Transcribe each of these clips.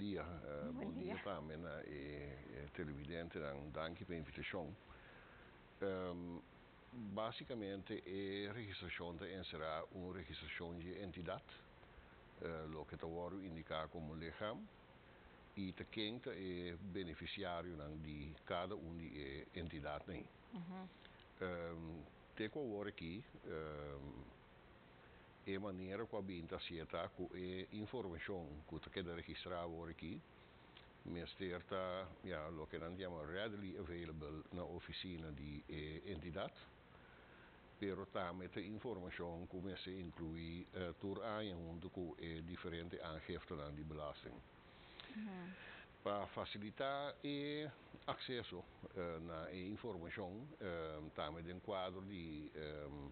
dia. Bom dia também na televidente, danke pela invitação. Basicamente, a registração será uma registração de entidade, o que está indicar como lichaam, e quem é beneficiário de cada de entidade. Te qual aqui, a maneira como a gente aceita com a informação que queda registrada aqui, está o que nós chamamos readily available na oficina de entidade, pero também a informação começa a incluir tur junto com diferentes aangiften de belasting. Para facilitar o acesso à informação, também tem quadro de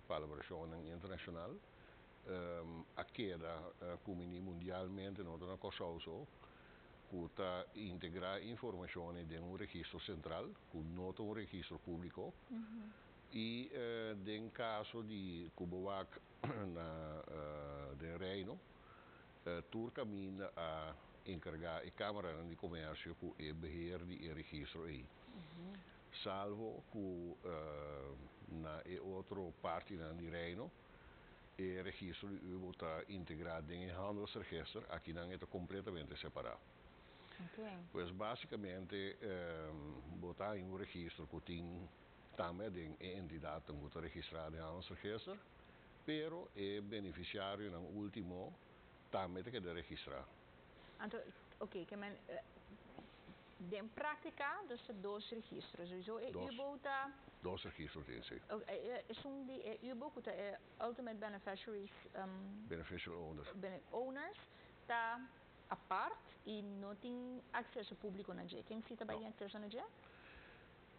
colaboração internacional, a queda mundialmente não é costoso, que integrar informação em registro central, que não é registro público, e em caso de Cubawac de Reino, tur caminha a encarregar a Câmara de Comércio com o beheer de registro aí. Salvo que na outra parte de Reino, o registro está integrado em handelsregistro, aqui não é completamente separado. Pues basicamente, botar em registro que tem também a entidade que está registrada em handelsregistro, pero o beneficiário no último também tem que registrar. Então, ok, que men, de prática, dus dois registros. Sowieso, Dois registros tem, sim. U-boot é Ultimate Beneficiaries. Beneficial owners. Owners, está a parte e não tem acesso público na dia. Quem cita bem acesso na dia?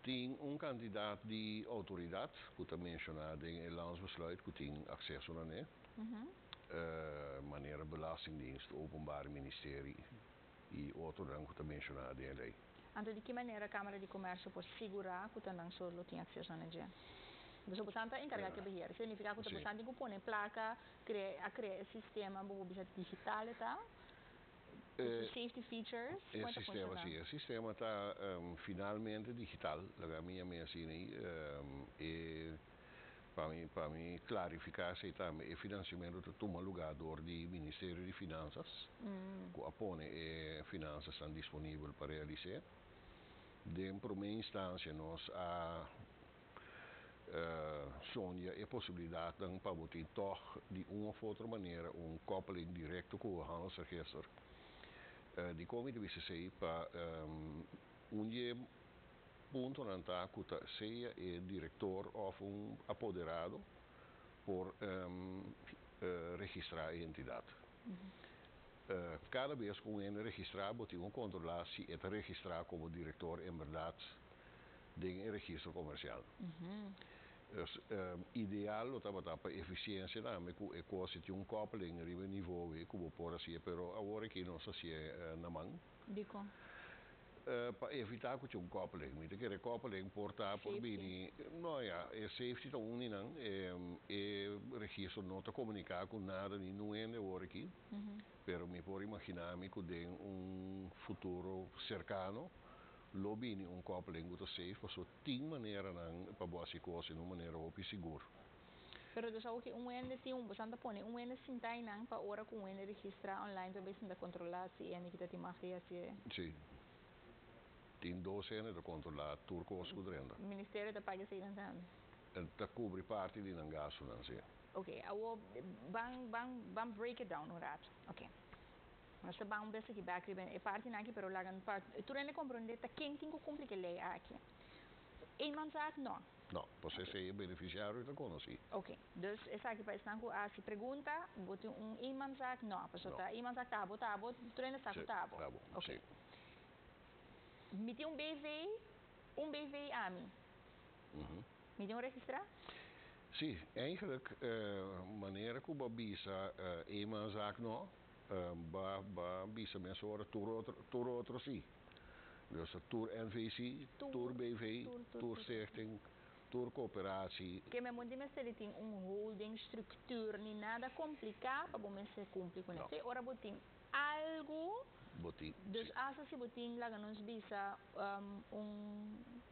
Tem candidato de autoridade, que está mencionado em landsbesluit, que tem acesso na net. Maneira Belastingdienst, Openbaar Ministerie e outro rango que está mencionado em lei. Então, de que maneira a Câmara de Comércio pode segurar que também só tem acesso na dia? Você está encarregado de beheer. Significa que você está em placa, criar sistema digital e tal? Safety features? O sistema está finalmente digital. A minha para mim clarificar se também o financiamento toma lugar do Ministério de Finanças, que apone finanças estão disponíveis para realizar. Em primeira instância, nós sonha a possibilidade de para botar toch de uma ou outra maneira koppeling direto com o handelsregistro. De como de BCC para ponto não está que seja o diretor ou apoderado por registrar a entidade. Cada vez que registrar, tem controlar se é registrado como diretor em verdade em registro comercial. Ideal é para eficiência também que coisa de koppeling a nível que por assim, pero agora que não se é na mão. Para evitar que um koppeling, moet ik koppeling portar por bini, safety tá não, registro não tá comunicar com nada nem não é agora aqui, pero me pode imaginar que tem futuro cercano, lo bini koppeling que safe, so tem maneira não para boa coisa, de maneira óbvia seguro. Pero dus ook ene tem bastante pone ene sintai nang pa ora com ene registrar online para ver se controlar se ene que tá magia se. Sim. Tem 12 anos de controlar turco ou escudrenda. O Ministério da Paga se não Está cobre parte de nangaso não sei. Ok, eu bang break it down rato. Ok. Nós vamos ver se aqui back é parte aqui pero lagan parte. Tu não compreende tá quem tem que cumprir que lei aqui. Eenmanszaak não. Não, você é beneficiário da conosi. Ok, dus essa aqui para estar com a se pergunta, bote eenmanszaak não, pessoal tá eenmanszaak tabo, tu não está com tabo. Ok. Me tem BV AMI. Me tem registrar? Sim, eigenlijk maneira que o bisa eenmanszaak não, bisa mensen horen toer outro sim. Dus toer NVC, toer BV, toer stichting, toer coöperatie. Que me moet mensen tem holding structuur, niet nada complicado para mensen cumprir com isso. Ora botin algo. Botín. Dus als je botín laat ons visa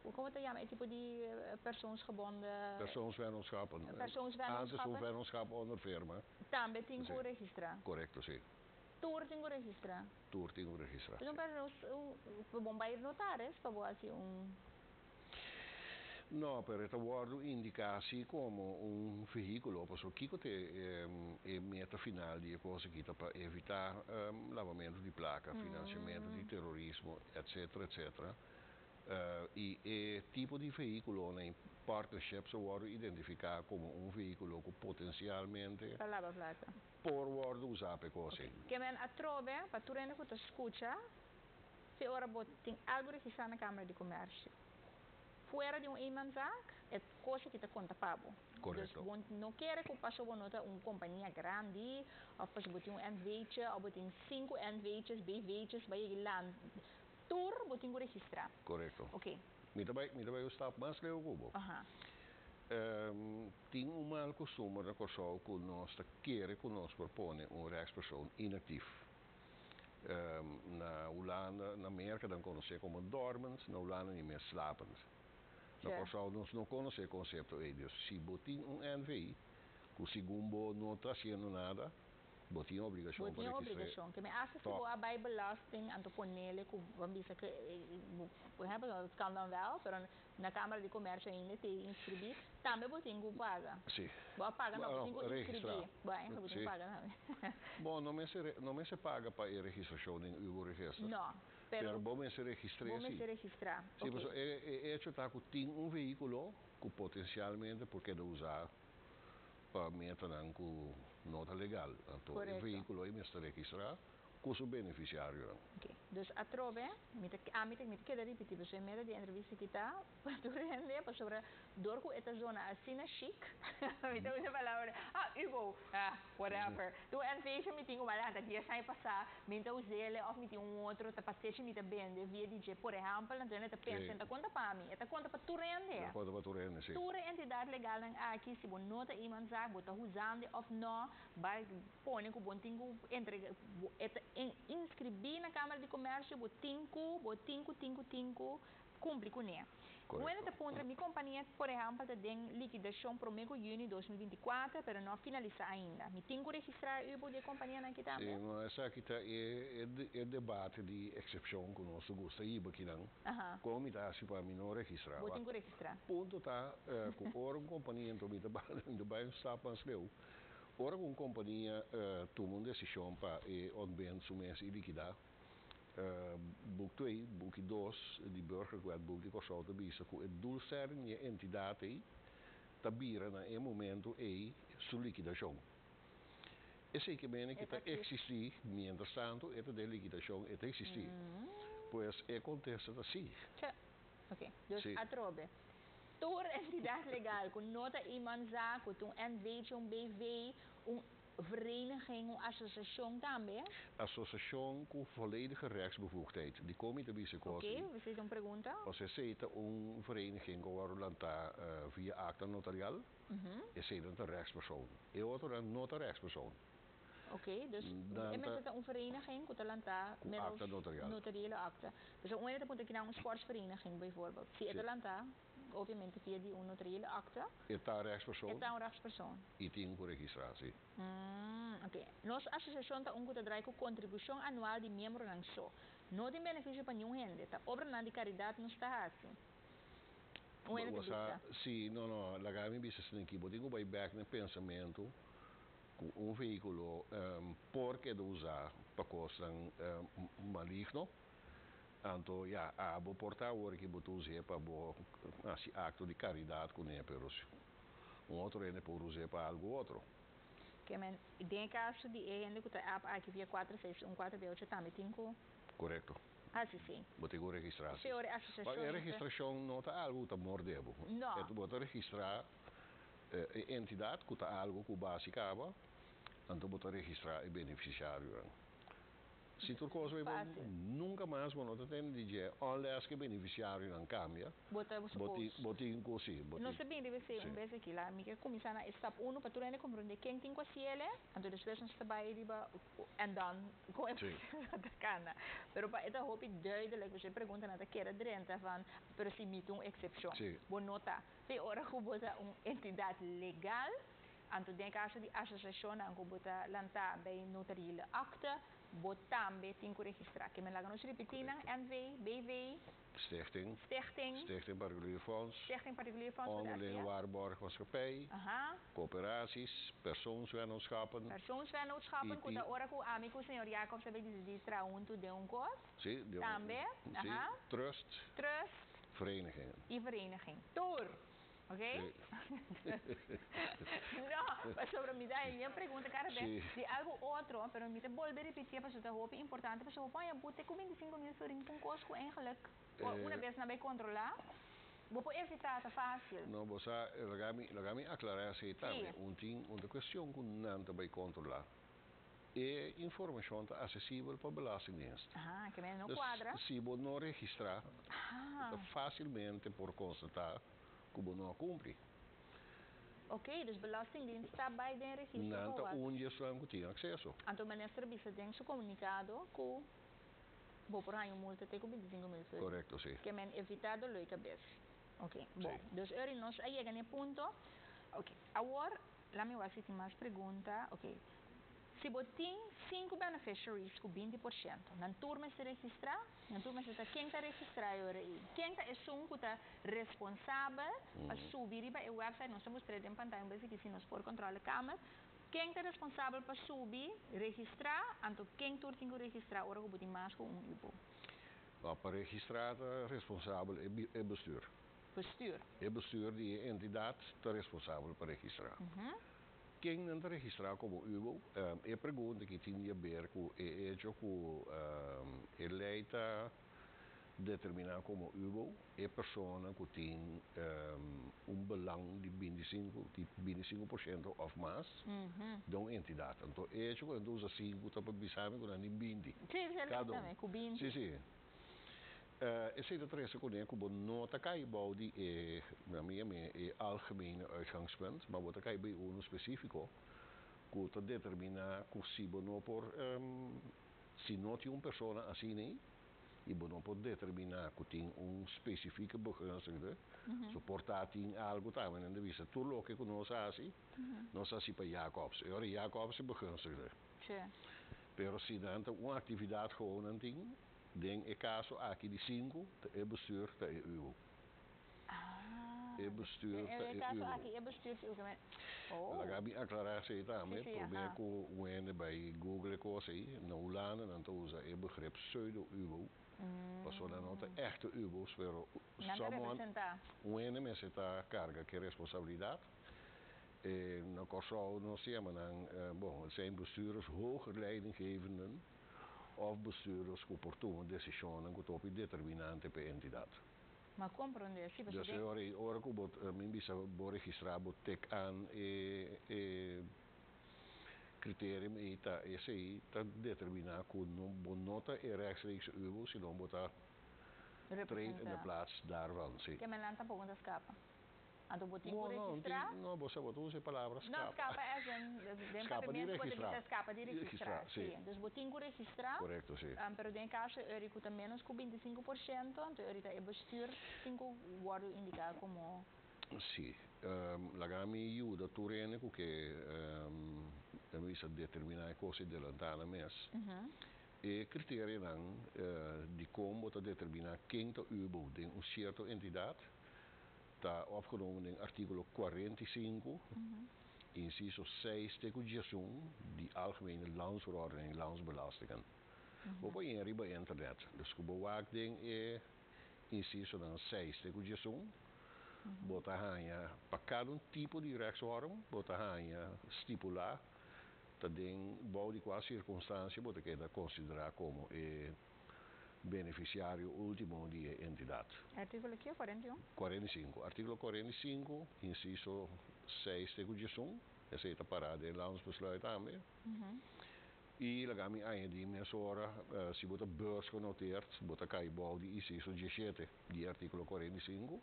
hoe te llama, tipo die persoonsgebonden. Persoonsvennootschappen. Persoonsvennootschappen onder firma. Tambe tingo registra. Correcto, sì. Tour tingo registra. Tour tingo registra. Dus een bombair notaris, para você assim No, per riguardo indicatie come un veicolo, posso Kiko te meta finale di cose che per evitare lavamento di placa, finanziamento di terrorismo, eccetera, eccetera. E tipo di veicolo in partnership se worden identificati come un veicolo che potenzialmente può worden usato per cose. Che men a trove, per tu rende che scucha, se ora botin algo registrado na Câmara de Comércio. Fuera de eenmanszaak, é coisa que te conta pago. Correto. Dus não quer que passe uma companhia grande, ou passe botin NV'tje, ou botin 5 NV'tjes, BV'tjes, bij je land. Tour botin registrar. Correto. Ok. Mi daarbij stap mais leu cubo. Tem um mal costume na Kosovo que nós queremos que nós propõe rechtspersoon inactief. Na Holanda, na Amerika dan conhece como dormant, na Holanda niet meer slapend. Na Kosovo nós não conhece o conceito de se botin NV, que segundo não está fazendo nada, botin obrigação para registrar. Botin obrigação, que me acha que boa bij belasting aan te ponele, que vamos dizer que, por exemplo, het kan dan wel, pero na Câmara de Comércio ainda tem inscrever, também botin que paga. Sim. Boa paga não, botin que inscrever. Bem, botin paga não. Bom, não se paga para a registração em o registro. Não. Pero bom se registrar. Bom se registrar. Sim, mas é está que tem veículo que potencialmente porque usar para meter com nota legal. Então, o veículo aí está registrado com o beneficiário. Ok. Dus a trove, met que repetir, dus met de entrevista que está, para tu rende, para sobre dorco esta zona assim na chic, met outra palavra, Hugo, whatever. Tu veja me tinha uma lata dia sai passar, me então zele of me tinha outro, tá passei me tá bem, via DJ, por exemplo, então ele tá pensando, tá conta para mim, tá conta para tu rende. Conta para tu rende, sim. Tu entidade legal aqui, se você nota iemand zaak, bota usando of não, vai põe que bom tingo entre inscrever na Câmara de Comércio, botinco, cumpre com ele. No ano ponto, minha companhia, por exemplo, tem liquidação para o mês de junho de 2024, mas não finaliza ainda. Me tenho que registrar o de companhia aqui também? Sim, mas essa aqui é debate de exceção que nós gostamos aqui não. Como está se para mim não registrar? Vou ter que registrar. Ponto tá, com uma companhia então me ainda bem está pensando. Ora uma companhia toma uma decisão para onde o mês liquidar. Boek 2, boek 2, die burgerwet boek die Kosovo te bieden, que het doelstelling je entidade tabira na een momento su liquidação. E sei que bem que está existir, mientras tanto, esta de liquidação está existir. Pues acontece assim. Ok, dus a trobe. Door entidade legal, com nota iemand zaak, com NV, BV, vereniging, associação também? Associação com volledige rechtsbevoegdheid. Die komen te bieden. Oké, we zitten een pergunta. Você aceita vereniging que via acta notarial, é een rechtspersoon. E outra nota rechtspersoon. Oké, dus met een vereniging, met acta notarial. Notariële acta. Dus op het moment dat je nou een sportsvereniging bijvoorbeeld, via Atlanta, obviamente via die notariële acta. Het een rechtspersoon. Het een rechtspersoon. E tem por registratie. Oké. Nossa associação está draai com contribuição anual de membro não só. Não tem benefício para nenhum gente. Tá obra na de caridade não está assim. Sim, não, lá cá me disse assim que botinho vai back no pensamento com veículo porque de usar para coisas maligno. Então, vou portar o que botou usar para esse acto de caridade com ele, pero outro ele pode usar para algo outro. Que men, tem caso de gente que está aqui via 4614 também tem que. Correto. Sim. Bote que registrar. Se ora associação. Mas a registração não está algo que mordebo. Não. É tu botar registrar entidade que está algo que básica, então botar registrar o beneficiário. se tu cosa nunca mais vão notar de unless que beneficiário não cambia. Boti così. Não se bem deve ser vez aqui lá, me que começar na step 1 para tu ainda compreender quem tem quasiele, então depois nós trabalha riba and dan com a cana. Pero para esta hope duidelijk, você pergunta na que era direta van, pero se mete excepção. Bom nota, se ora que bota entidade legal. Anto den caso di associazione anche bota lanta bij notariële akte, botam bij tinko registra. Che me la gano ripetina, NV, BV, Stichting Particulier Fonds, Onderling Waarborgmaatschappij, coöperaties, persoonsvennootschappen. Persoonsvennootschappen, kuda ora ku amico senhor Jacobs hebben die trouwens de un kort. Sim, Trust. Verenigingen. Die vereniging. Tour. Ok? No, mas sobre mim daí minha pergunta cara de algo outro, pero me te volver repetir para você hoop importante, para você põe a bote com 25 mil sorin com cosco eigenlijk uma vez na bem controlar. Vou evitar tá fácil. Não, você lagami aclarar se também uma questão que não tá bem controlar. É informação tá acessível para belastingdienst. Que men não quadra. Se você não registrar, tá facilmente por constatar que você não cumpre. Ok, dus Belastingdienst está bij de registro. Não está onde você tem acesso. Então, o ministro tem seu comunicado que vou por aí multa tem que 25 mil. Correto, sim. Que men evitado lo cabeça. Ok, bom. Dus nós aí chega no ponto. Ok, agora, lá me vai fazer mais pergunta. Ok. Se você tem 5 beneficiaries com 20%, na turma se registrar, na turma se está quem está registrado aí. Quem está é um que está responsável para subir para o website, nós estamos mostrando em pantalla, mas aqui se nós for controlar a câmera, quem está responsável para subir, registrar, então quem tu tem que registrar, agora eu vou ter mais com Ibo. Para registrar, responsável é bestuur. Bestuur? É bestuur die entidade está responsável para registrar. Quem não está registrado como Ubo, é pergunta que tinha a ver com a lei está determinar como Ubo é pessoa que tem belang de 25% ou mais de uma entidade. Então, é quando usa 5 está para bisar com a Nimbindi. Sim, exatamente, com 20. Sim. Ik zie dat er is ook een nota kaibouw die is algemene uitgangspunt, maar wat kan je bij ons specifico, dat determina que si bono por si no tiene una persona así ni y bono por determinar que tiene un specifieke begunstigde, soportating algo también en de visa. Tú lo que conoces así, no sé si para Jacobs, ahora Jacobs es begunstigde. Sí. Pero si dan una actividad gewoon een ding. Denk ik caso aqui de 5, é bestuur da EU. É bestuur da EU. caso aqui é bestuur da EU. Oh. La gabi aclarar se também, probeer que o ene bij Google coisa aí, na Holanda dan usa é begrip pseudo-EU. Pas dan not echte EU's, pero someone o ene mensen ta carga que responsabilidade. Na corso não se maar dan het zijn bestuurders hoger leidinggevenden. Of bestuurders que portam decisões que top determinante para a entidade. Mas compreender, sim, dus ora que min bisa bo registrar bo tek aan criterium e ta esse ta determinar que não nota é rechtstreeks euro, se não botar trein in de plaats daarvan, sim. Que me lanta pouco da escapa. Então, vou ter que registrar? Não, você botou as palavras escapa. Não, escapa é escapa de registrar. Escapa de registrar, sim. Então, vou ter que registrar. Correto, sim. Pero em caso, ele custa menos que 25%, então ele é bestuur, tem que guardo indicar como... Sim. Lagami ajuda tu rene que visa determinar coisas de lantana mes. E criteria dan de como te determinar quem te ubo de een certa entidade. Está opgenomen in artikel 45, inciso 6, tegenwoordig die algemene landsverordening, landsbelastingen. Op een riba internet. Dus de bewaakding is inciso dan 6, tegenwoordig. Bota hanya, para cada tipo de rechtsvorm, bota hanya stipular, dat ding bouw die qua circunstância, bota que considerar como beneficiário último de entidade. Artículo aqui, 41? 45. Artículo 45, inciso 6, tegenwoordig. Essa está parada em landsbesluit também. E lagami ai di mesora si bota beurs genoteerd, bota kai bal di IC so 17 di articolo 45,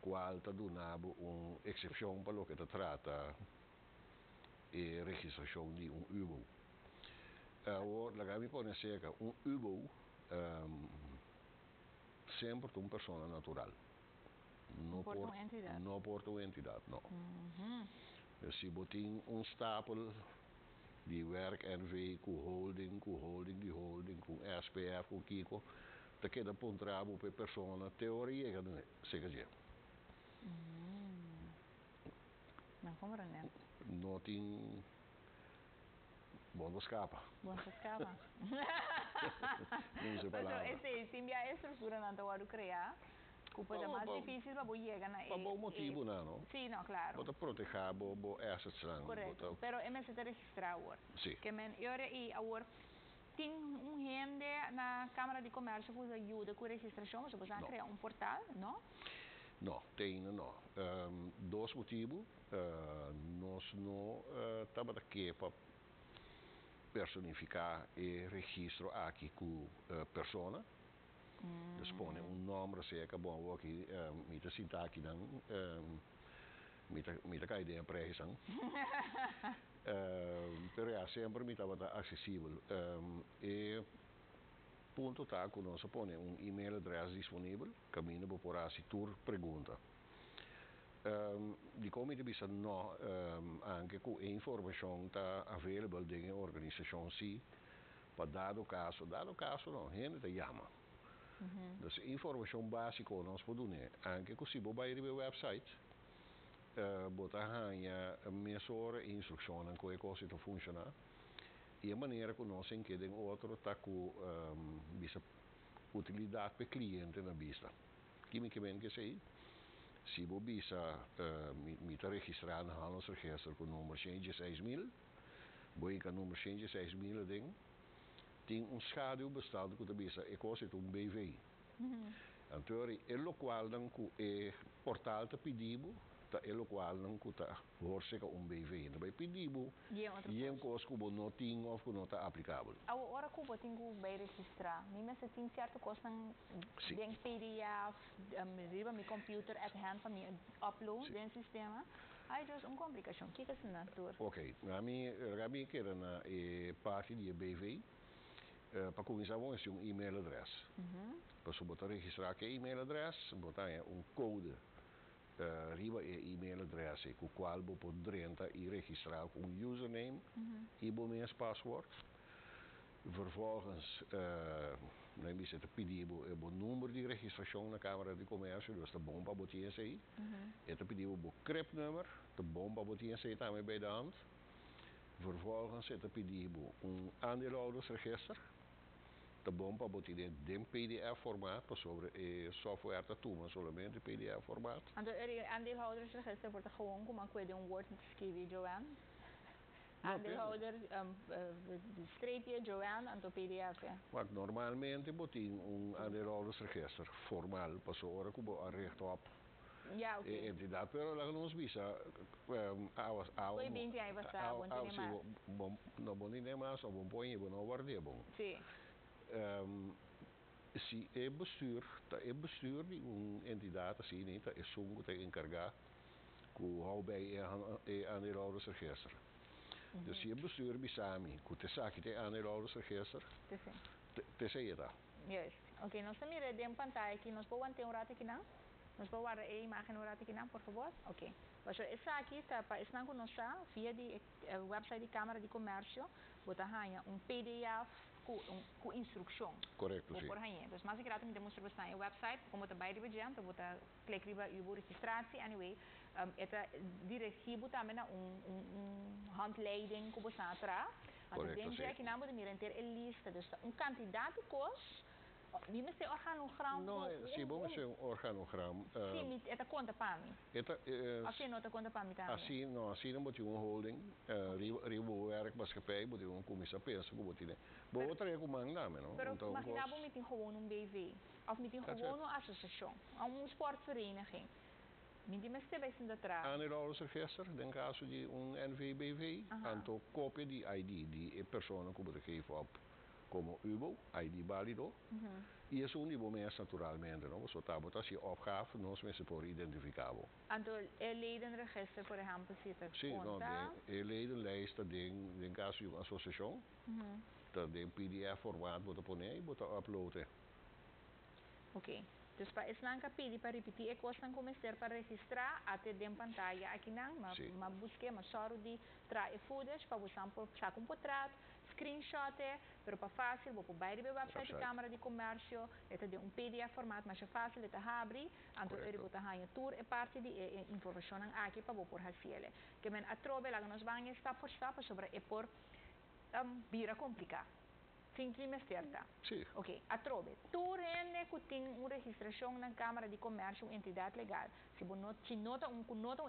qual ta donabo excepção para lo que ta trata e registração di UBO. Lagami pone seca UBO sempre uma pessoa natural. Não por uma entidade. Não por uma entidade, não. Se botin stapel die werk NV, com holding, die holding, com SPF, com Kiko, dan kan je dat pontrabo per persona teorie gaan doen, zeg je. Não compreendo. Não tem bom escapa. Bom escapa. Não se palavra. Esse sim a estrutura não está a criar. Culpa é mais difícil para chegar na. Por bom motivo não. Sim, não, claro. Para proteger bo assets lang. Correto. Pero é mais registrar agora. Sim. Que men e agora tem gente na Câmara de Comércio que ajuda com a registração, mas você vai criar portal, não? Não, tem não. Dois motivos. Nós não estamos aqui para personificar e registro aqui com persona. Dus põe nome, zeker, bom, aqui, met de sintaki dan, met de kaide en prijs dan. Pero ja, sempre met dat accessibel. E punto tá, quando nós põe e-mail-adres disponível, caminho para por assim tour pergunta. Die comité bisa no anche com informação tá available de organização si, para dado caso não, gente te chama. Dus informação básica nós podemos anche così vai ir ao website botar a mesura instrução em como coisa está funcionar e a maneira que nós entendem outro tá com bisa utilidade para cliente na vista que me quer que sei se você bisa me tá registrar na handelsregister com número 6000 boi com número 6000 ding tem schaduwbestand que bisa e coisa um BV. Então, é o qual dan ku e portal te pedibo, ta é o qual dan ku ta horse ka BV. Na bij pedibo, e coisa que não tem ou que não está aplicável. A hora que eu tenho que registrar, me se tem certo coisa em PDF, riba meu computer at hand para me upload dentro do sistema. Aí dus complicação. Que é esse natur? Ok, a mim que era na parte de BV. Para começar, vamos ter e-mail-adres. Para você registrar que e-mail-adres, botar code riba e-mail-adres com o qual você pode registrar com username e o paswoord. Vervolgens, dan is het pedido o número de registração na Câmara de Comércio, dus de bom para você aí. Het pedido o CRIP-nummer, de bom para você aí também bij de hand. Vervolgens het pedido aandeelhoudersregister. De bom para você em PDF-formaat, para sobre software te doen, somente PDF-formaat. En de aandeelhoudersregister wordt gewoon gemaakt met een woord geschreven, Joanne. Aandeelhouder, streepje, Joanne, en de PDF. Maar normalmente moet een aandeelhoudersregister formaal, pas ora que we recht op. Ja, oké. Entidade, pero lá nos bisa, Foi bem que aí vai estar, bom dia mais. Não bom dia mais, ou bom põe, bom guarda bom. Sim. Se é bestuur die een entidade assim, niet, é zongo te encargar com hou bij aandeelhoudersregister. Dus je bestuur bisami, com te saque te aandeelhoudersregister. Te sei dat. Juist. Oké, nós estamos mirando em pantalla aqui, nós podemos ter rato aqui não? Nós podemos ver a imagem rato aqui não, por favor? Ok. Mas essa aqui está para estar com nós via o website da Câmara de Comércio, botar PDF com instrução. Correto, sim. Por aí. Então, mas aqui temos demonstração no website, como está bem adiante, botar clique riba e registratie. Anyway, esta dirigido também handleiding que você atrás. Então, dentro aqui não podemos mirar a lista, dus candidato cost. Wie met het organogram? No, sí, vamos a hacer un organogram. Sí, esta conta para mí. Así no te conta para mí también. Así no moet je een holding, ribo werkmaatschappij, moet je een commissaris, moet je. Maar wat er ook mang namen, no? Pero imagina met gewoon een BV, of met gewoon een associatie, een sportvereniging. Minti me stebe sin da tra. Aandeelhoudersregister, in caso de NVBV, aantal kopie die ID die persoon komt te geven op como UBO, ID válido. Y es un niveau más naturalmente, ¿no? So tabot als je opgave, nos mensen por identificado. Anto el ledenregister, por ejemplo, zit er sí, no, de ledenlijst, dat ding, in caso de associatie, dat ding PDF formaat wordt poner, wordt uploaden. Oké. Dus para eslanca pedi para repetir e costan começar para registrar até de pantalla aqui não, mas busque, mas só de trazer footage para você sacar contrato, screenshot, pero para fácil, vou para o website da Câmara de Comércio, é de PDF formato, mas é fácil de abrir, então ele bota a tour e parte de informação aqui para você por fazer. Que men atrobe lá nós vamos stap por stap sobre e por vira complicado. Simplesmente certa. Sim. Ok, atrobe. Tu rende que tem uma registração na Câmara de Comércio, entidade legal. Se nota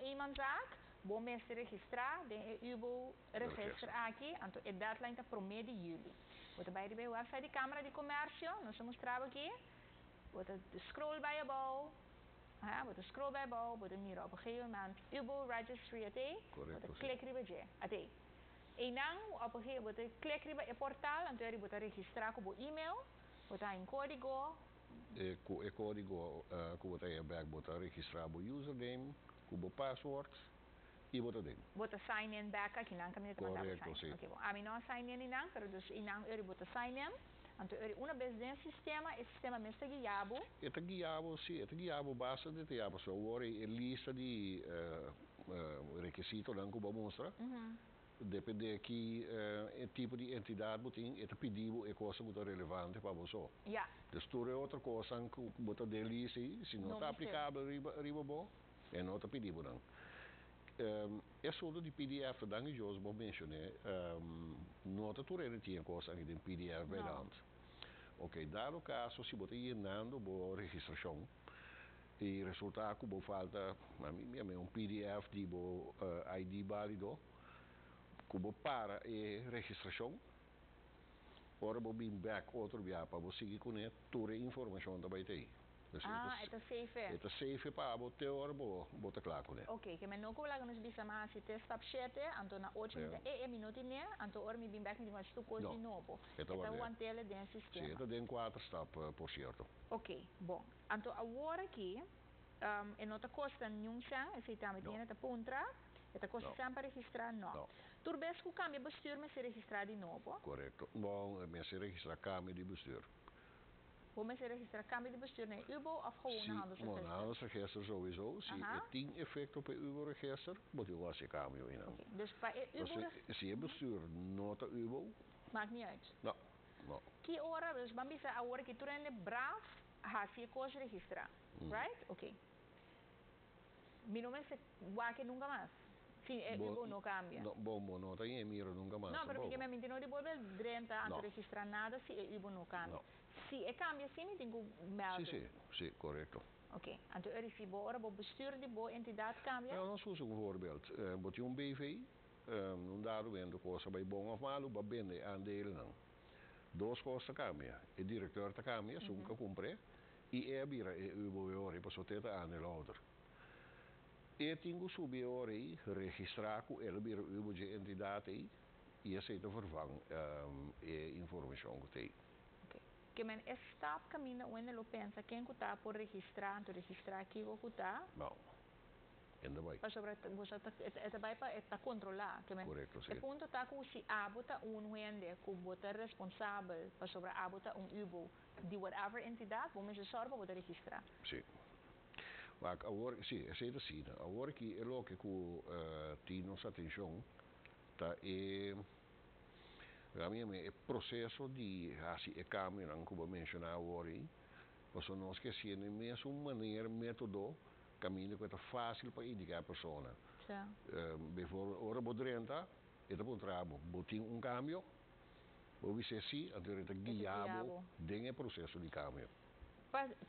iemand zaak, bom mês se registrar, dan uw register aqui, então a deadline está para mês de julho. Você vai ver o website da Câmara de Comércio, nós mostramos aqui. Você scroll bij je bouw. Você scroll bij je bouw, você mira op een gegeven moment uw registry até, você clica erbij até. E não, op een gegeven moment, klik je bij het portaal en dan moet je registreren op je e-mail, moet je een código. Het código que você é back, moet je registreren op je username, op je password, e moet je Moet je sign in back, aqui não caminho de mandar sign. Okay, bom, a mim não sign in não, pero dus e não ele moet sign in. Então ele uma vez dentro sistema, esse sistema mesmo é guiado. É guiado, sim, é guiado basta de guiado, so agora a lista de requisitos não que vamos mostrar. Depende aqui o tipo de entidade que tem, é pedido é coisa muito relevante para você. Ja. Dus tudo é outra coisa que você dele se não está aplicável riba bom, é não está pedido não. É só de PDF dan que eu vou mencionar, não está tudo ele tinha coisa aqui em PDF bij hand. Ok, dado caso se você llenando boa registração e resultado que você falta, a mim é PDF de bo ID válido. Como para a registração, agora vou vir back outro dia para você seguir com toda a informação da BT. É safe. É safe para você agora vou estar claro com ele. Ok, que me não coloca nos bisa mais se testa up shete, então na 8 minutos né, então agora me vir back me mais tu coisa de novo. Então o antele dentro do sistema. Sim, então tem 4 etapas por certo. Ok, bom. Então agora aqui, não custa nenhum chão, esse também tem na ponta. Esta coisa sempre registrar não. Turbes que o câmbio de bestuur me se registrar de novo. Correto. Bom, me se registrar câmbio de bestuur. Hoe me se registrar câmbio de bestuur naar UBO of gewoon een handelsregister? Een handelsregister sowieso. Zie het 10 effect op het UBO-register, moet je wel eens je câmbio in. Okay. Dus bij UBO-register? Zie je bestuur, nota UBO? Maakt niet uit. No. Que hora, dus bambi sa a hora que tu rende braaf, has je coisa registrar. Right? Ok. Mi nome se guaque nunca más. Sim, o não cambia. Bom, não tem miro nunca mais. Não, porque me mentira não devolve 30 antes de registrar nada se o não cambia. Se cambia, sim, me tem que melden. Sim, correto. Ok, então eu se bora, o bestuur de boa entidade cambia? Ja, dan zoals een voorbeeld. Moet je een BV, daar ben je kosten bij bon of malo, bij binnen aandelen dan. Dos kosten cambia. De directeur te cambia, zo'n kan compre. E bira u boiore, pas wat het aandeelhouder. E tingo subir ore registrar com ele bira u de entidade e aceita vervang informação que tem. Que men está caminho onde ele pensa quem que está por registrar, então registrar aqui o que está. Não. Ainda vai. Para sobre você está vai para está controlar, que men. Correto, sim. O ponto está que se abota gente que bota responsável para sobre abota UBO de whatever entidade, vamos dizer só para registrar. Sim. Maar agora, sim, é certo sim. Agora que é o que tem nossa atenção, tá realmente o processo de assim é caminho que eu mencionar agora, porque nós que se na mesma maneira método caminho que é fácil para indicar a pessoa. Sim. Bijvoorbeeld, ora bodrenta, é bom trabalho, botin cambio, você sim, então é guiado, tem o processo de cambio.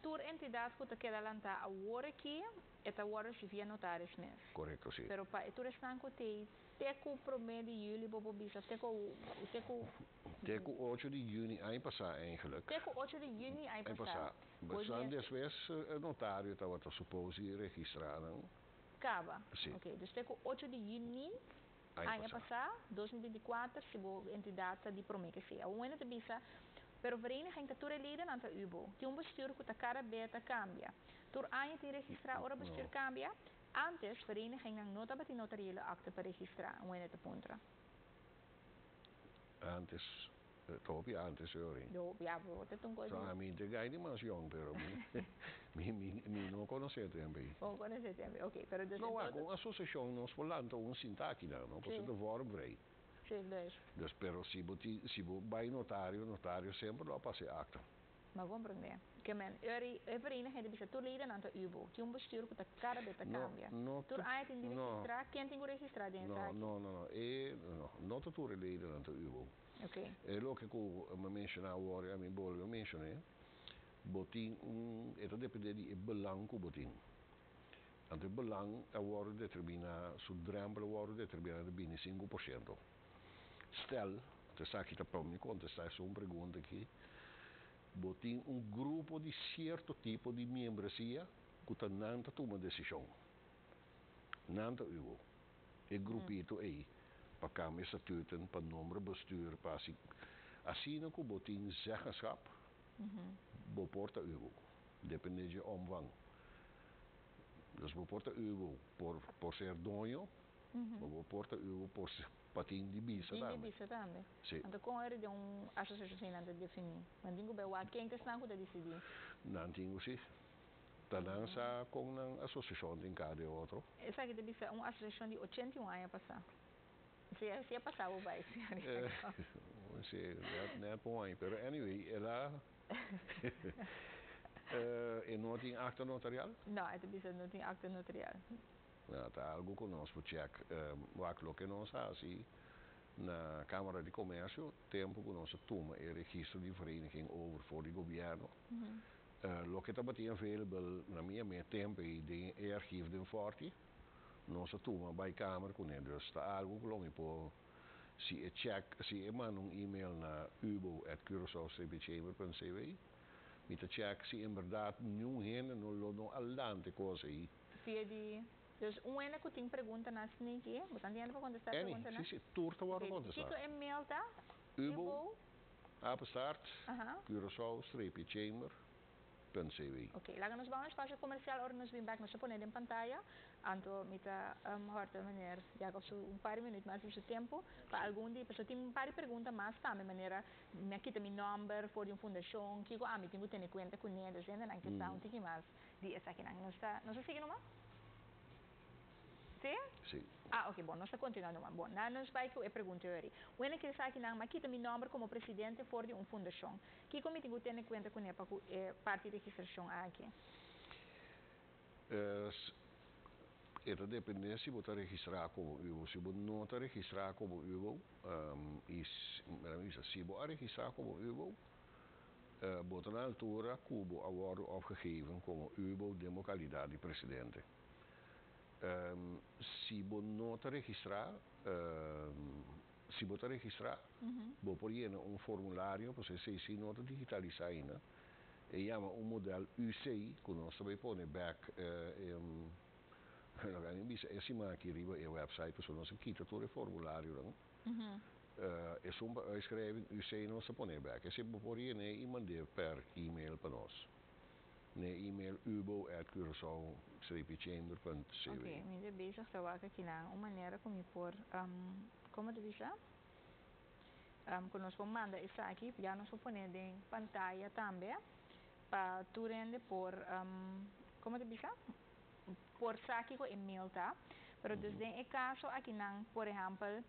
Tour entidade que queda lanta a hora aqui, é a hora se via notários mesmo. Correto, sim. Pero para tour estão com teco promedio jullie bobo bisa teco 8 de juni ano passado eigenlijk. Teco 8 de juni ano passado. Maar dan después notário estava suposto registrar, não? Acaba. Sim. Ok, dus teco 8 de juni ano passado, 2024, se a entidade de promete se. A única de bisa, pero vereniging dat toer leden aan de UBO. Die bestuur que a cara beta cambia. Toer aan je te registrar, ora bestuur cambia. Antes vereniging nang nota bat notariële akte per registrar, única de puntra. Antes, topie antes hoor. Ja, wordt het een cosa. So, a mí te gai de más young, pero mi no conoce também. Não conhece também, ok. Pero dus no, com a associação nós falando um sintaque não, porque de vorm vrij. Sim, dus pero se vai notário sempre lá passa acta. Maar compreender. Que men, vereniging die bisa toeleden aan de UBO. Die bestuur que a cara beta cambia. Toer uit in die registrar, quem tem que registrar dentro aqui? Não te toeleden aan de UBO. Okay. Lo que me mencionava agora, a mim bolho mencionei, botin это depende de belang que botin. Want het belang wordt determinado, su drempel wordt determinado binnen 5%. Stel, te zag je te me contestar zo'n pergunta aqui, botin grupo de certo tipo de membresia que não toma decisão. Não uw. E grupito aí. Para Kamer statuten, para número bestuur, para assim que botin zeggenschap, beporta uw. Depende de omvang. Dus beporta uw por ser dueño, beporta uw por patin di bisa também. Di bisa também. Sim. Então com ele de associação financeira definir. Mas digo bem, o quem que está com decidir. Não tinha sim. Tanança com uma associação de cada outro. Essa aqui deve ser uma associação de 81 anos passar. Se é passar o vai. Sim, net mooi. Pero anyway, ela não tem acta notarial? Não, é deve ser não tem acta notarial. Nou, tá algo que nós check, o que nós assim na Câmara de Comércio, tempo que nós toma o registro de vereniging over voor o governo. Lo que estava available na minha tempo e de arquivo de forte, nós toma by Câmara com ele. Dus tá algo que longe por se check, se manda e-mail na ubo@curaçao-chamber.cv, met de check se inderdaad nu heen en no allante cose aí. Via die. Dus uma que tem pergunta na aqui, você tem para contestar pergunta na? Sim, turta worden contestar. Que e-mail tá? Ubo, apenstaart, Curaçao-chamber.cv. Ok, lá nos vamos para o comercial, ora nos vem back, nos põe em pantalla, anto mita horta maneira, já com par de minutos mais de tempo, para algum dia, pessoa tem par de pergunta mais também maneira, me quita meu número, for de fundação, que eu me tenho que ter conta com ele, gente, na questão, tem que mais, de essa aqui não está, não sei se não. Sim? Sim. Ah, ok, bom, nós estamos continuando. Bom, nós vai que eu pergunto aí. O que ele sabe que não, mas quita meu nome como presidente for de uma fundação. Que como tem que ter conta com ele para parte de registração aqui? Isso depende se você registrar como UBO. Se você não está registrar como UBO, se você registrar como UBO, você na altura Cubo wordt opgegeven como UBO de qualidade de presidente. Se você não está registrar, se você registrar, você pode formulário para você se não digitalizar ainda. E chama modelo UCI, que nós também põe back esse aqui riba a website, para nós quita todo o formulário. É só escrever UCI nós põe back. E se você pode e mandar per e-mail para nós. Nee, e-mail ubo@curaçao-chamber.cv. Ok, me bezig te waken aqui na uma maneira como por como te diz? Quando nós vamos mandar isso aqui, já nós vamos pôr em pantalla também para tu rende por como te diz? Por saque com e-mail tá, pero desde o caso aqui não, por exemplo,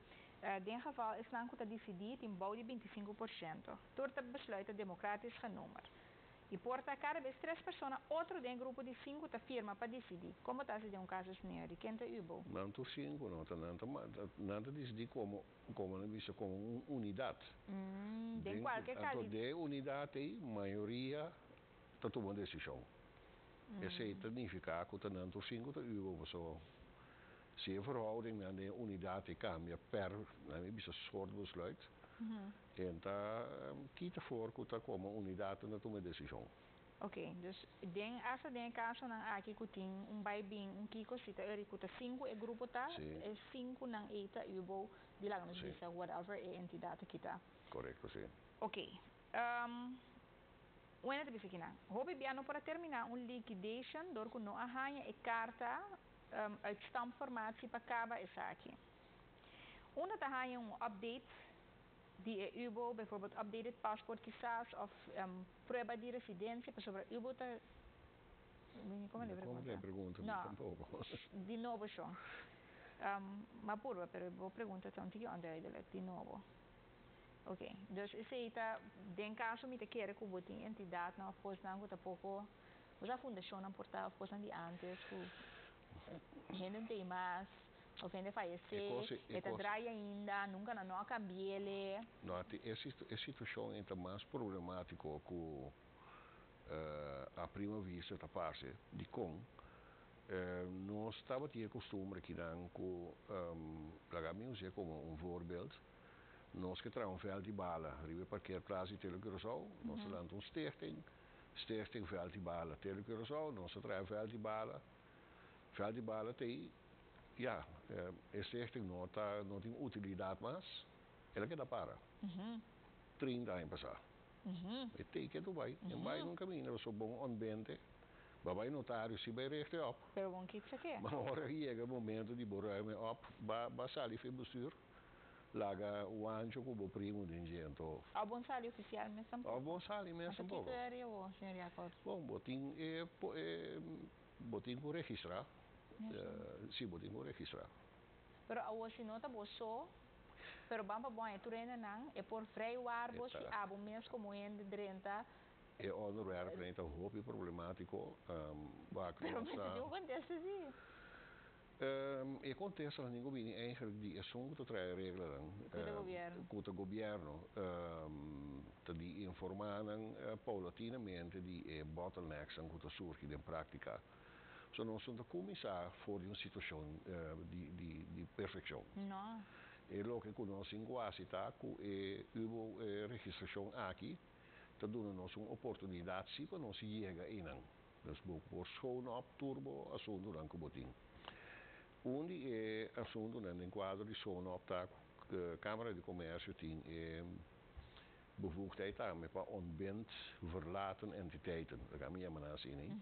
in geval is lang dat decidiert in bouw die 25%. Door te besluiten democratisch genomen. E porta a cara de 3 pessoas, outro de grupo de 5 da firma para decidir. Como está se de caso senhor? Quem está UBO? Não tô 5, não decidir como unidade. De qualquer caso. De unidade aí, maioria te tomar uma decisão. Esse significa que o não cinco te ubo so se a verhouding naar de unidade cambia per een soort besluit. En daar kiet ervoor dat er komen unidade na toma decisão. Ok, dus essa den caso na aqui que tem baibing kiko sita eri kuta 5 e grupo tá e 5 nang eta ubo bilang nos bisa whatever e entidade kita. Correcto, sim. Ok. Bueno, te bisa kina. Hope biano para terminar liquidation door kuno ahanya e carta uitstampformatie para acaba essa aqui. Una tahanya update die UBO, bijvoorbeeld updated paspoort quizás of prueba de residencia, pero sobre UBO te... ¿Cómo le pregunto? No, tampoco. Di nuovo schon. Ma purva, pero vou pergunta tanto que onduidelijk, di nuovo. Ok, dus ita, den caso mi te quer que o tem entidade na pos não que pouco, usa fundação na portal pos não de antes, que gente tem mais. Of ainda falecer, eta draia ainda, nunca não cambiele. Não, é situação ainda mais problemática que a prima vista da parte de com nós estava tinha costume que dan que lagamos é como voorbeeld nós que trouwen veld die balen ribe parkeerplaats in Curaçao nós land ons stichting veld die balen Curaçao nós trouwen veld die balen te ja, stichting não tem utilidade mais, ela quer dar para. 30 anos passar. E tem que tu vai, e vai num caminho, eu sou bom ambiente, vai notário se vai recht op. Pero bom que você quer? Maar agora chega o momento de boruimen op, ba sali fi bestuur, laga o anjo com o primo de ingento. A bom sali oficial mesmo. A bom sali mesmo. Mas que seria o senhor Jacob? Bom, botin por registrar. Sim, botin por registrar. Pero a você nota boso, pero bamba bom é turena não, é por vrijwaar bos que abo mês como é de 30. É onderwerp dat een hoop problematico, waar ik nog sta. Pero acontece assim. Acontece dat ninguém eigenlijk die is zo'n te regelen dan. Com o governo, die informaren paulatinamente die bottlenecks en com surgem in prática. So nós somos começar voor een situatie die perfecção. Não. E lo que nós em quase tá com registração aqui, tá dando nós uma oportunidade se para nós chegar in. Dus por schoon op turbo assunto dan kuboting. Onde é assunto dan in quadro de schoon op tá Câmara de Comércio tem bevoegdheid aan met onbind verlaten entiteiten. Dat gaan we helemaal naar zien.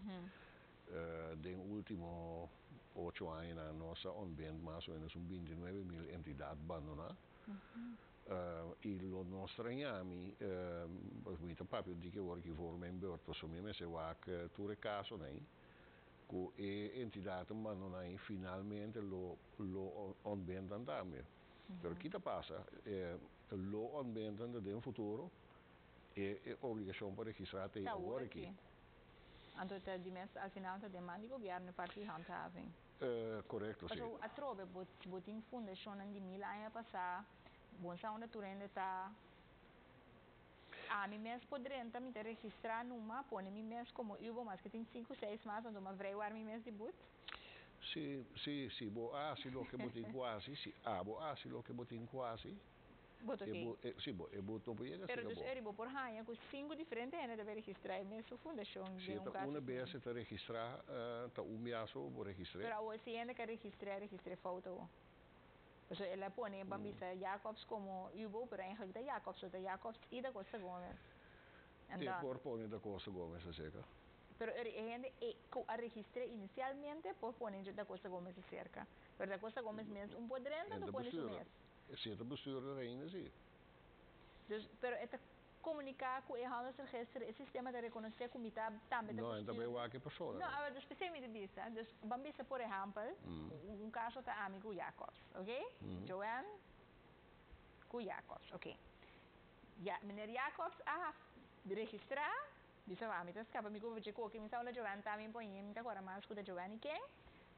De último 8 años a nossa onbind más o menos 29.000 entidades abandonadas. E lo nostro iami, muito papel di che vuoi che forma in beurt, so mi messe wak ture caso nei, co entidade abandonai finalmente lo onbind andame. Pero que te passa? Lo onbind andando in futuro e obbligazione per registrare agora aqui. Então, de mês, al final, da demanda do governo para a handhaving. Correto, sim. A trove, botin fundação de 1000 anos passar, bom saúde turende está. A mim mês poderia também registrar numa, põe mim mês como eu mas que tem 5, 6 mais, então uma vreiwar mim mês de boot. Sim, bo se lo que botin quase, se lo que botin quase. Sim, é boto para ele. Pero dus er por hanha com 5 diferentes ene deve registrar mesmo fundação de caso. Uma vez se registrar, tá meaço por registrar. Pero o se ene que registrar foto. Dus ela põe bambisa Jacobs como Ubo, pero eigenlijk da Jacobs e da Costa Gomes. En por poner da Costa Gomes cerca. Pero gente a registra inicialmente por poner da Costa Gomes cerca. Pero da Costa Gomes mesmo podrendo do põe isso mesmo. Zit de bestuurder erin, zie. Dus, pero esta comunicar com o handelsregister, o sistema de reconhecer como está também. Não, também é uma pessoa. Não, mas dus percebe de vista. Dus, bambisa por exemplo, caso tá amigo Jacobs, ok? Joanne, com Jacobs, ok? Ja, meneer Jacobs, registrar, bisa vai, então escapa amigo vou dizer que me saúde Joanne também põe, me tá agora mais com a Joanne que,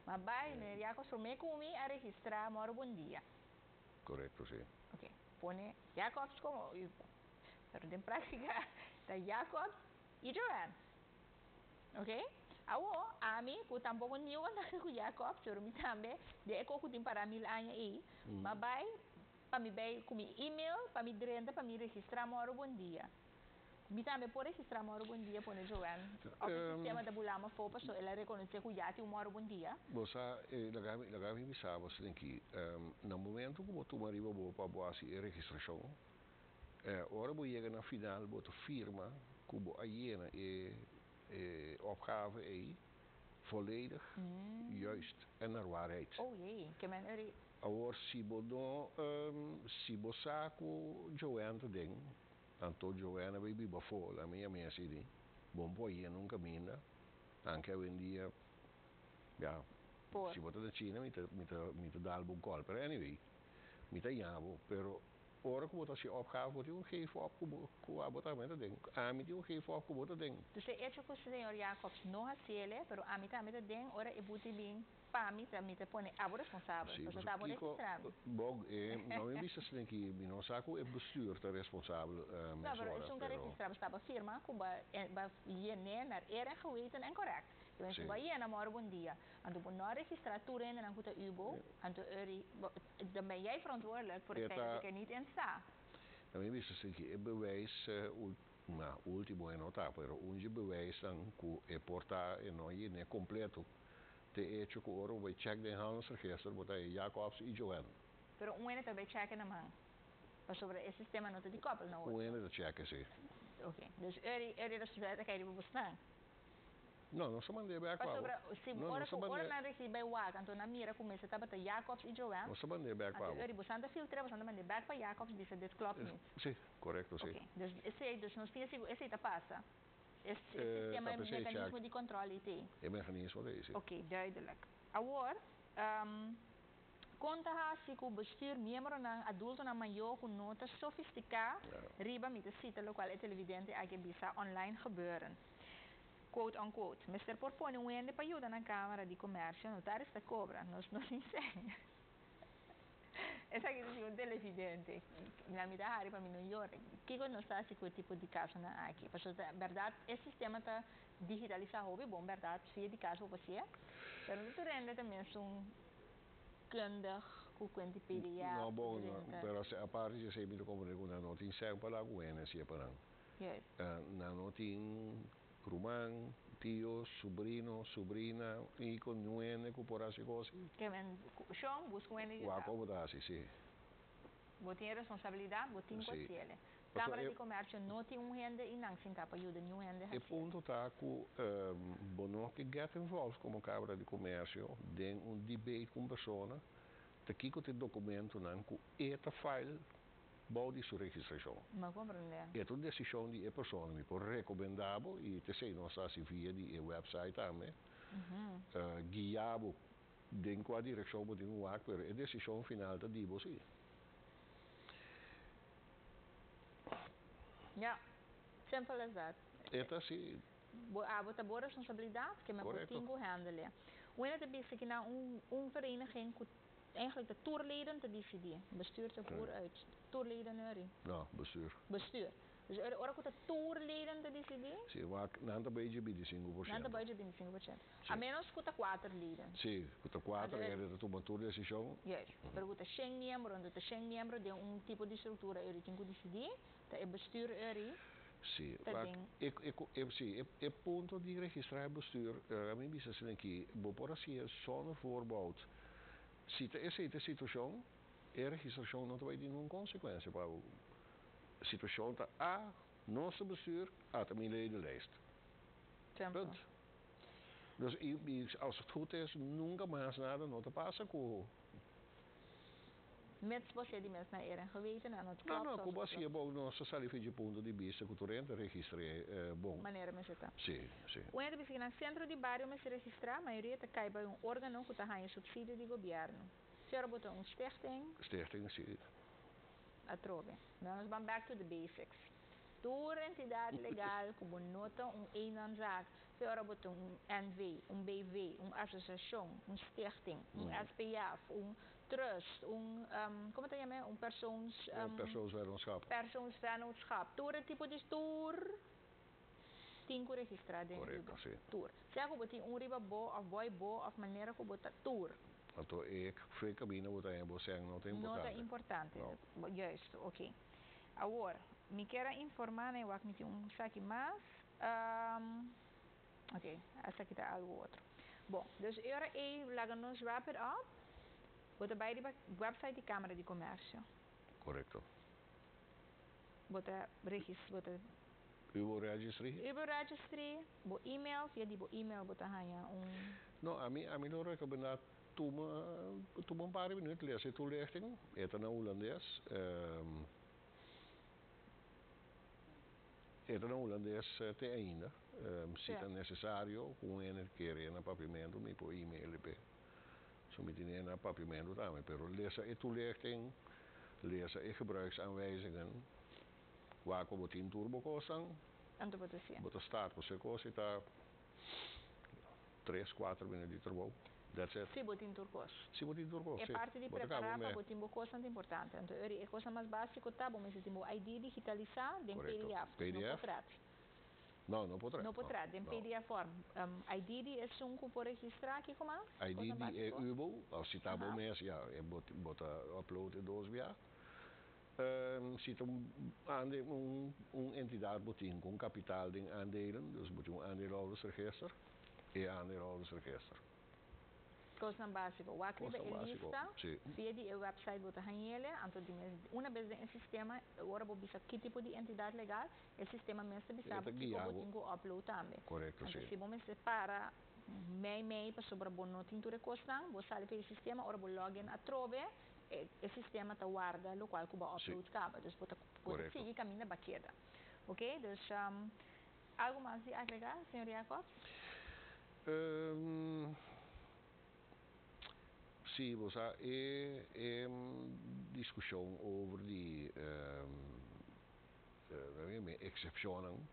mas vai, meneer Jacobs por me comi a registrar, moro bom dia. Correcto, sí. Ok, pone Jacobs como, pero en práctica está Jacobs y Joanne. Okay? Awo, ami, ku tampoco niyo na ku Jacob, pero mi tambe, de eko ku tim para mil anya mabay, pamibay, kumi email, pamidrenda, registrar moro bom dia. Mi tambe por registrar moro bom dia, pone Joanne. Op het sistema da bulama fopa, so ela reconhece ku jati moro bom dia. Bosa, lagami mi sabos, denki, na momento que botou marido bo pa boasi registração, ora bo chega na final, botou firma, kubo aiena opgave volledig, juist en naar waarheid. Oh jee, que men eri. Agora, se bo saco Joanne te ding, tanto Joanne vai biba fo, la mia sidi, bom poi non cammina, anche in dia, ja, si vota da Cina, mi te dal buon col, per anyway, mi te javo, però ora que botar se opgave, wordt een geven op kuabotamento ding. Ami die een geven op kubota ding. Dus de eerste kus senhor Jacobs no hacele, pero ami tamit de ding, ora e buti bing pami tamit te pone abo responsável. Sim, dus dat registrado. Bom, não é visto assim que não saco é bestuur te responsável. Não, pero isso não registrado, estava firma, kuba yene naar eer en geweten en correct. Je bent bij je naar morgen bom dia. En toen nou registreer toeren en dan goed ubo. En dan ben jij verantwoordelijk voor het feit dat ik er niet in sta. Nou, je wist dus que bewijs, último en nota, pero onde bewijs dan que porta en no je ne completo. Te hecho que oro bij check de handelsregister, wat hij Jacobs y Joanne. Pero uno também check na mão. Para sobre esse sistema não te decoppel nou. Uno dat checken zie. Oké, dus er is dat kan je bestaan. Não, não se mandei bem a qual. Se ora na recibe wag, então na mira começa a bater Jacobs e Joanne. Não se mandei bem a qual. Então buscando filtrar, buscando mandei back para Jacobs, disse dit klopt niet. Sim, correto, sim. Okay. Dus nós tinha esse tá passa. Esse sistema é mecanismo de controle tem. É mecanismo de sim. Oké, duidelijk. Agora, conta se que o bestuur membro na adulto na maior com nota sofisticada, riba met de site lokaal televidente a bisa online gebeuren. Quote unquote, Mr. Porpone wende pa ayuda na Câmara de Comércio, notários da cobra, nos ensina. Essa aqui é um televidente, na minha área para mim não York. Que não está assim com o tipo de caso na aqui, porque a verdade esse sistema está digitalizado, bom, verdade, se de caso você, mas o rende também são kundig, com Wikipedia. Não, bom, mas a parte de ser muito como na nota em céu para lá o ene se para. Yes. Na nota em Rumán, tíos, sobrino, sobrina, y con nuene, por así cosas. Que men, Sean, busca un ene. Guapo, así, sí. Vos tiene responsabilidad, vos tiene que Câmara de Comércio não tem renda e não se para ajuda nenhum renda. E ponto está que bono que get involved como Câmara de Comércio, tem debate com pessoa, te kiko te documento nan ku eta file bouw die registração. Mas compreender. E toda decisão de pessoa me por recomendável e te sei nossa via de website também. Guiado den qua direção moet in waak per e decisão final da di bosi. Ja, simpel as that. Eta sim. Bota boa responsabilidade que me botingo handelen. Wanneer de beste que na vereniging eigenlijk de toerleden te decideren. Bestuur te voeren uit. Toerleden erin. Ja, bestuur. Bestuur. Dus ora que de toerleden te decideren? Sim, maar na de budget bij de 5%. Na de budget bij de 5%. A menos que de 4 leden. Sim, que de 4 é de tomar toda decisão. Yes. Pero que de 100 membro, onde de 100 membro de tipo de estrutura erin tem que decidir, de bestuur erin. Sim, maar ik ponto de registrar bestuur, a mim bisa assim aqui, vou por assim zonder voorbouw. Se essa situação, a registração não vai ter nenhuma consequência para a situação tá nosso bestuur também leden lijst. Punt. Dus als het goed is, nunca mais nada não te passa com. Met procedimentos na era geweten en het klopt. Não, como assim é bom nosso salário de ponto de vista cultural registrar bom. Maneira mas está. Sim, sim. O ente fica no centro de bairro mas se registrar, a maioria te cai bij órgão que está em subsídio de governo. Se ora botar stichting. Stichting, sim. A trove. Nós vamos back to the basics. Toda entidade legal como nota eenzaak, se ora botar NV, BV, associação, stichting, SPF, trust, como te chama? Persoonsvennootschap. Persoonsvennootschap. Toda tipo de tour. tinco registrado em Correcto, sí. tour. Sea que botin un riba bo of boy bo of manera que bota tour. Então, foi cabine botar em você não tem importante. Nota importante. Juist, ok. Agora, me quero informar, né, eu me um saque mais. Ok, essa aqui tá algo outro. Bom, dus agora laga nos wrap it up. Bota bij de website de Câmara de Comércio. Correcto. Bota registro, bota Uw registry? Uw registry, bo e-mail, via die bo e-mail bota hanya No, a mim não recomendo toma um par de minutos lezen toelichting. Het een Holandees. Het een Holandees te einde. Se é necessário, com een keer een papimento, me por e-mail pe. Zo met een papimento daarmee. Pero lezen het toelichting, lezen het gebruiksaanwijzingen. Waar komt het in turbo kosten? En dat betekent ja. Wat staat voor secosie daar 3-4 minuten die turbo. That's it. Sim, botin turcos. Sim, botin turcos. É parte de preparar para botin coisa importante. Então, é coisa mais básica, tá bom, mas tem o ID digitalizar, tem PDF. PDF? Não, não pode. Não pode, tem PDF form. ID é por registrar aqui como? ID é Ubo, als je daar bom is, ja, je moet uploaden doos via. Zit een entidade botin com kapitaal ding aandelen, dus moet je een aandeelhoudersregister en aandeelhoudersregister. Coisa básica. O acri é lista, via de website bota hanhele, então uma vez no sistema, agora vou bisa que tipo de entidade legal, o sistema mesmo bisa que botin go upload também. Correto, sim. Se você separa mei para sobre a não tintura costa, você sai pelo sistema, agora vou login a trove, o sistema tá guarda, lo qual cuba upload caba, dus pode seguir caminho baqueda. Ok? Dus algo mais de agregar, senhor Jacob? Sim, você é discussão over die exceptionen.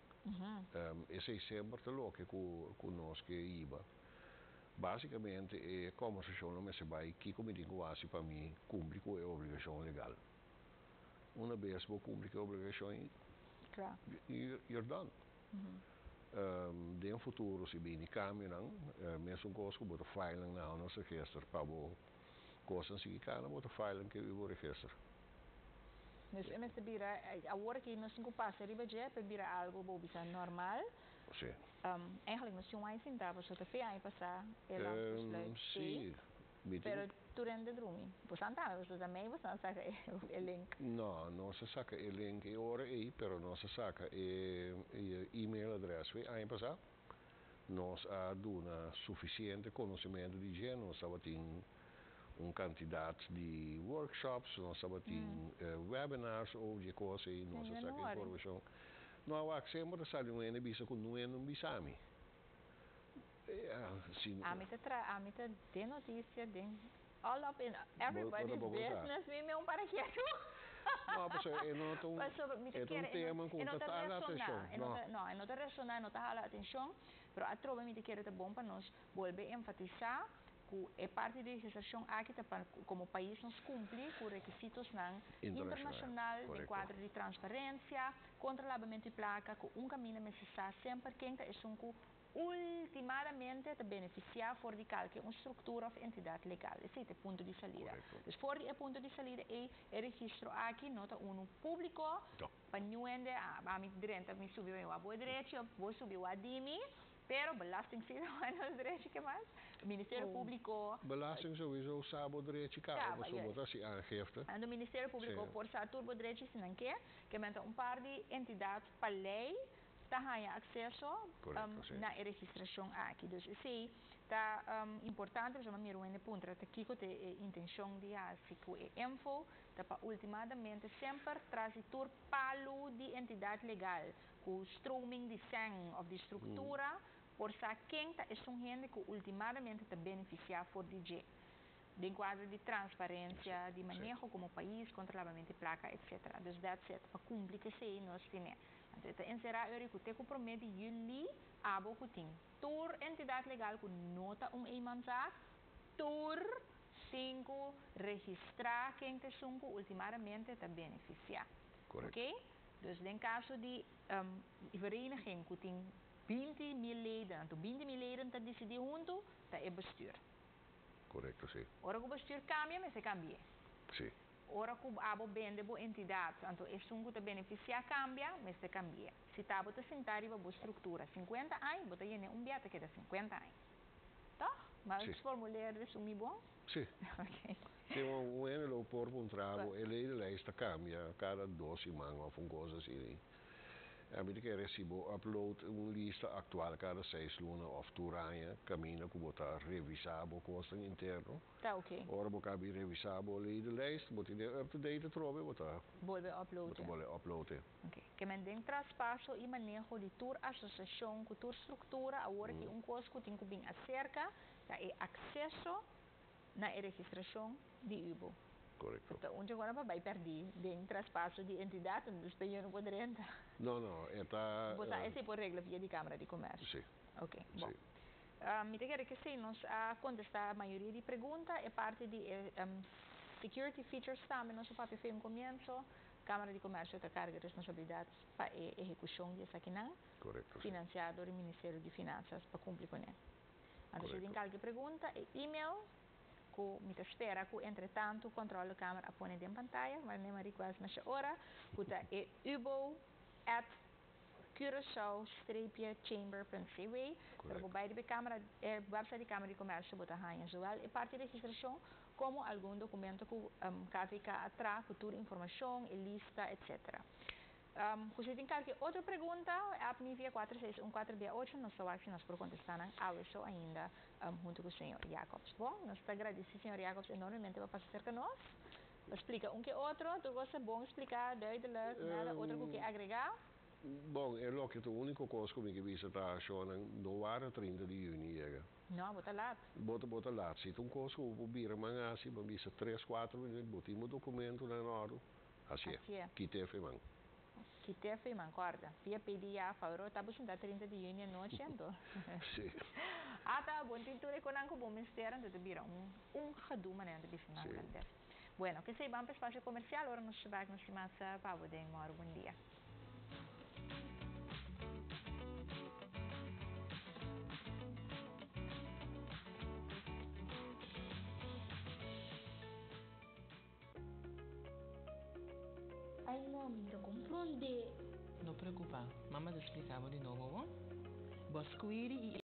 Esse sempre te loque conosco IBA. Basicamente é conversação mas vai que como digo assim para mim cumprir com a obrigação legal. Uma vez que cumprir com a obrigação, claro, you're done. Den futuro se bem caminham, mesmo coisa como filing na nossa register para o coisas que cara muito filing que o register. Dus MSC bira agora que nós não passa riba já para bira algo bom bisa normal. Sim. Eigenlijk nós tinha mais centavos só te fez aí passar ela sim. Pero durante drumi, você não tá, você também você não saca o link. Não, não se saca o link e ora aí, pero não se saca o e-mail adresso aí passar. Nós dona suficiente conhecimento de gente, nós tem candidato de workshops, nós tem webinars over die coisas e nós saca informação. Não há que sempre sair bisa com não bisami. A mita de notícia de all up in everybody's business, me para quieto. Não, pessoal, é um tema com total atenção. Não, não está ressonar, não está a atenção, mas a trova me quer ter bom para nós volver a enfatizar que é parte da legislação aqui como país nos cumpre com requisitos internacional em quadro de transparência, controlamento de placa, com caminho necessário sempre quem está ultimamente te beneficiar voor die calque een structuur of entidade legal. Esse é o ponto de salida. Dus voor die ponto de salida é registro aqui, nota uno público, para nuende, a mim direita me subiu a boa direita, vou subir o adimi, pero belasting cidadão direito que mais? Ministério Público. Belasting sowieso sabo direito cá, mas só botar se aangifte. En do Ministério Público por sa turbo direito sinan que menta par de entidades para lei tem acesso na registração aqui. Dus sim, está importante, já me ruim ponto, aqui que tem intenção de fazer info, para ultimamente sempre trazer palo de entidade legal, com streaming de sangue ou de estrutura, por sa quem está gente que ultimamente te beneficiar por DJ. De quadro de transparência, de manejo como país, controlamento de placa, etc. Dus that's it, para cumprir que se nós temos. Então, encerrar eu que te compromete jullie abo que tem. Tour entidade legal que nota eenmanszaak, tour 5 registrar quem te sunco ultimamente te beneficiar. Correct. Ok? Dus in caso de vereniging que tem 20.000 leden. Então 20.000 leden te decidir junto, tá é bestuur. Correcto, sim. Ora que o bestuur cambia, mas se cambia. Sim. Ora que abo bende bo entidade, então é um que beneficia cambia, mas se cambia. Se tá bota sentar e boa estrutura, 50 anos, bota yene biata que dá 50 anos. Tá? Mas sim. Os formulários resumir bom? Sim. Ok. Se um ano por um trabalho, ele esta cambia cada 2 semanas ou coisa assim. A mim que recibo upload uma lista atual cada 6 lunas of turanya, caminho que botar revisado custo interno. Tá ok. Ora boca bi revisado de lijst, moet je up to date trobe botar. Volve upload. Moet uploaden. Ok. Que mantém traspasso e manejo de tour associação, com tour estrutura, agora que coisa que tem que vir acerca, é acesso na registração de UBO. Correcto. Então, onde agora vai perder de traspasso de entidade, não está não pode renta. Não, está. Botar esse por regra via de Câmara de Comércio. Sim. Ok, bom. Me quero que sim, nós contestar a maioria de perguntas é parte de security features também, nosso papel foi um começo. Câmara de Comércio tem carga de responsabilidades para a execução dessa aqui não. Correcto. Financiado do Ministério de Finanças para cumprir com ele. Então, se tem qualquer pergunta, é e-mail. Me espera que, entretanto, o controle da câmara põe em pantalla, mas nem mais quase nessa hora, que é ubo@curaçao-chamber.cw, para o bairro de câmara, website de Câmara de Comércio, botar rainha usual, e parte da registração, como algum documento que KVK atrás, futura informação, lista, etc. Se tem qualquer outra pergunta, app me via 461-468, nós só acho que nós por contestar isso ainda junto com o senhor Jacobs. Bom, nós agradecemos, senhor Jacobs, enormemente por passar cerca de nós. Explica que outro, tu gosta bom explicar, duidelijk, nada, outro que agregar? Bom, é lo que o único coisa que me visa está achando, não era 30 de junho. Não, bota lá. Bota lá, se tu coisa que o bira manga assim, me visa 3-4 minutos, botar o documento na hora, assim é, que te fez man. Que te fez man, corda. Via pedir a favor, tá buscando 30 de junho à noite, então. Sim. Tá bom, tintura com nanco bom mistério, então bira gedoe maneira de bicho não canter. Bueno, que sei, vamos para o espaço comercial, agora nós vamos chamar para o dia, bom dia. Ai, não, não compreende. Não preocupa, mamãe explicava de novo, bom? Bosquiri